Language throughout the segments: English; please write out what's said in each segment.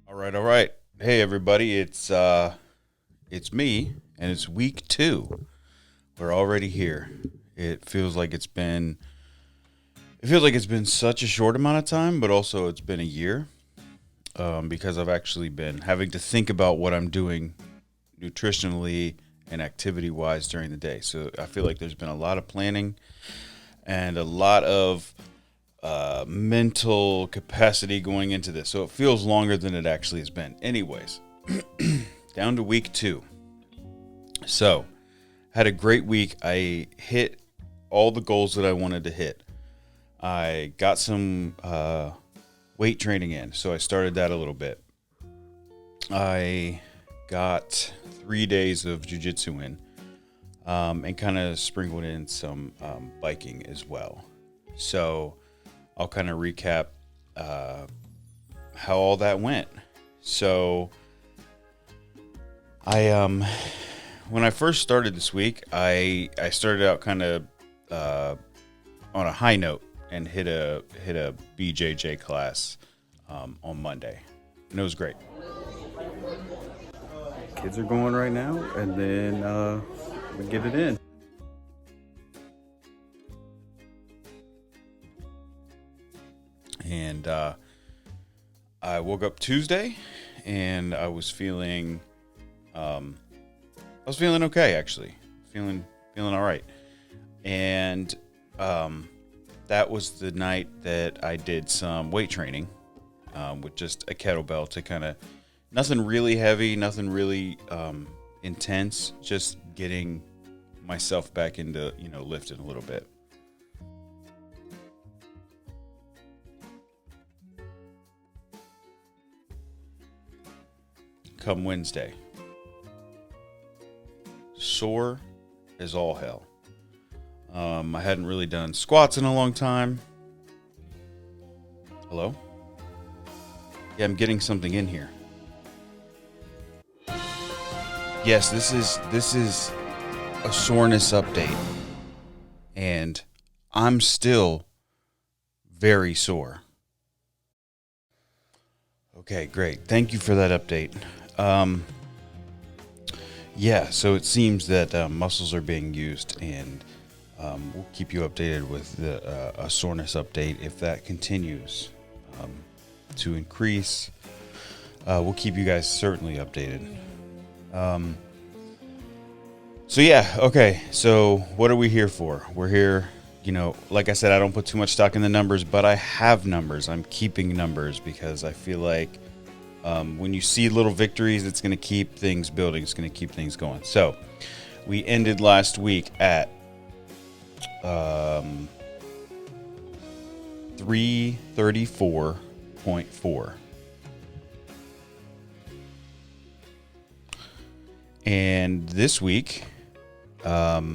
All right. Hey everybody, it's me and it's week 2. We're already here. It feels like it's been such a short amount of time, but also it's been a year because I've actually been having to think about what I'm doing nutritionally and activity wise during the day. So I feel like there's been a lot of planning and a lot of mental capacity going into this. So it feels longer than it actually has been. Anyways, down to week 2. So had a great week. I hit all the goals that I wanted to hit. I got some weight training in, so I started that a little bit. I got 3 days of jiu-jitsu in and kind of sprinkled in some biking as well. So I'll kind of recap how all that went. So when I first started this week, I started out kind of on a high note and hit a BJJ class on Monday, and it was great. Kids are going right now, and then we get it in. And I woke up Tuesday, and I was feeling okay, actually, feeling all right. And that was the night that I did some weight training with just a kettlebell to kind of nothing really heavy, nothing really intense, just getting myself back into lifting a little bit. Come Wednesday, sore as all hell. I hadn't really done squats in a long time. Hello? Yeah, I'm getting something in here. Yes, this is a soreness update, and I'm still very sore. Okay, great. Thank you for that update. Yeah, so it seems that muscles are being used, and we'll keep you updated with a soreness update if that continues to increase. We'll keep you guys certainly updated. So yeah, okay. So what are we here for? We're here, like I said, I don't put too much stock in the numbers, but I have numbers. I'm keeping numbers because I feel like when you see little victories, it's going to keep things building. It's going to keep things going. So we ended last week at 334.4. And this week, I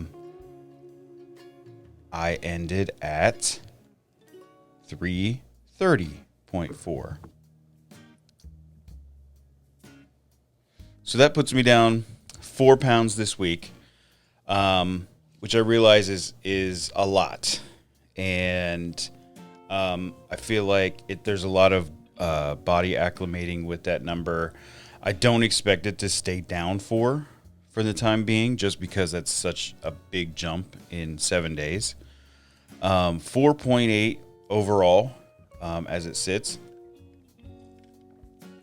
ended at 330.4. So that puts me down 4 pounds this week, which I realize is a lot. And I feel like there's a lot of body acclimating with that number. I don't expect it to stay down for the time being, just because that's such a big jump in 7 days. 4.8 overall as it sits.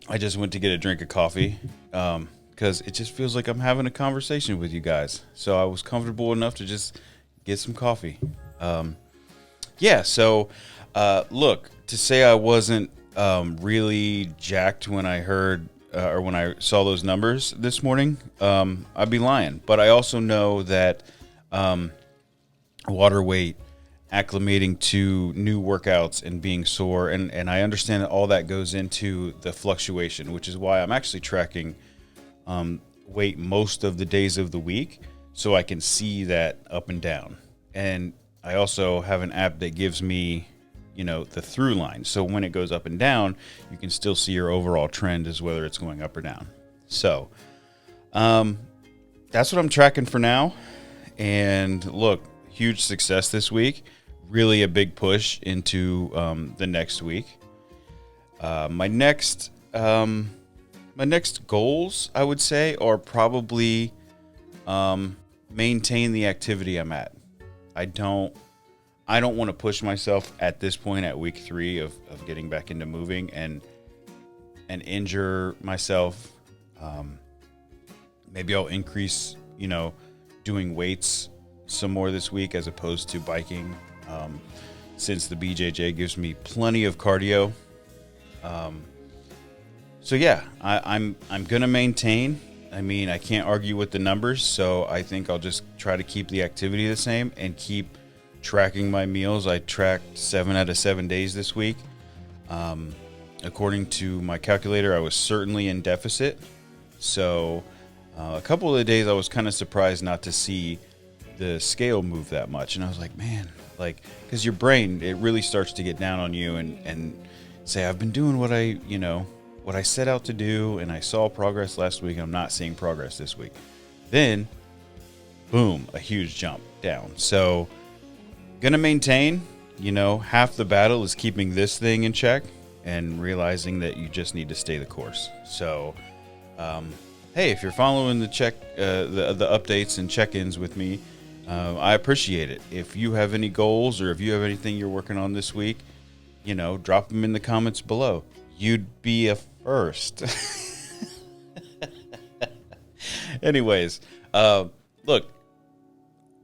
I just went to get a drink of coffee because it just feels like I'm having a conversation with you guys. So I was comfortable enough to just get some coffee. So look, to say I wasn't really jacked when I heard or when I saw those numbers this morning, I'd be lying. But I also know that water weight, acclimating to new workouts and being sore, and I understand that all that goes into the fluctuation, which is why I'm actually tracking weight most of the days of the week so I can see that up and down. And I also have an app that gives me the through line. So when it goes up and down, you can still see your overall trend as whether it's going up or down. So that's what I'm tracking for now. And look, huge success this week. Really a big push into the next week. My next my next goals, I would say, are probably maintain the activity I'm at. I don't want to push myself at this point at week 3 of getting back into moving and injure myself. Maybe I'll increase, doing weights some more this week as opposed to biking, since the BJJ gives me plenty of cardio. So yeah, I'm gonna maintain. I mean, I can't argue with the numbers, so I think I'll just try to keep the activity the same and keep tracking my meals. I tracked 7 out of 7 days this week. According to my calculator, I was certainly in deficit. So a couple of the days I was kind of surprised not to see the scale move that much. And I was like, man, because your brain, it really starts to get down on you and say, I've been doing what I set out to do, and I saw progress last week. I'm not seeing progress this week. Then, boom, a huge jump down. So, gonna maintain. Half the battle is keeping this thing in check and realizing that you just need to stay the course. So, hey, if you're following the updates and check-ins with me, I appreciate it. If you have any goals or if you have anything you're working on this week, drop them in the comments below. You'd be a first. Anyways, look,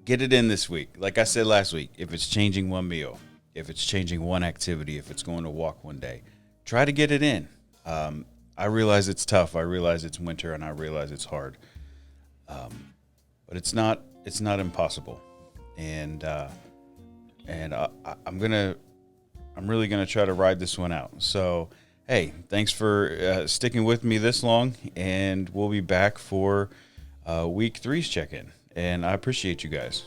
get it in this week. Like I said last week, if it's changing one meal, if it's changing one activity, if it's going to walk one day, try to get it in. I realize it's tough. I realize it's winter, and I realize it's hard. But it's not impossible. And I'm really gonna try to ride this one out. So, hey, thanks for sticking with me this long, and we'll be back for week 3's check-in. And I appreciate you guys.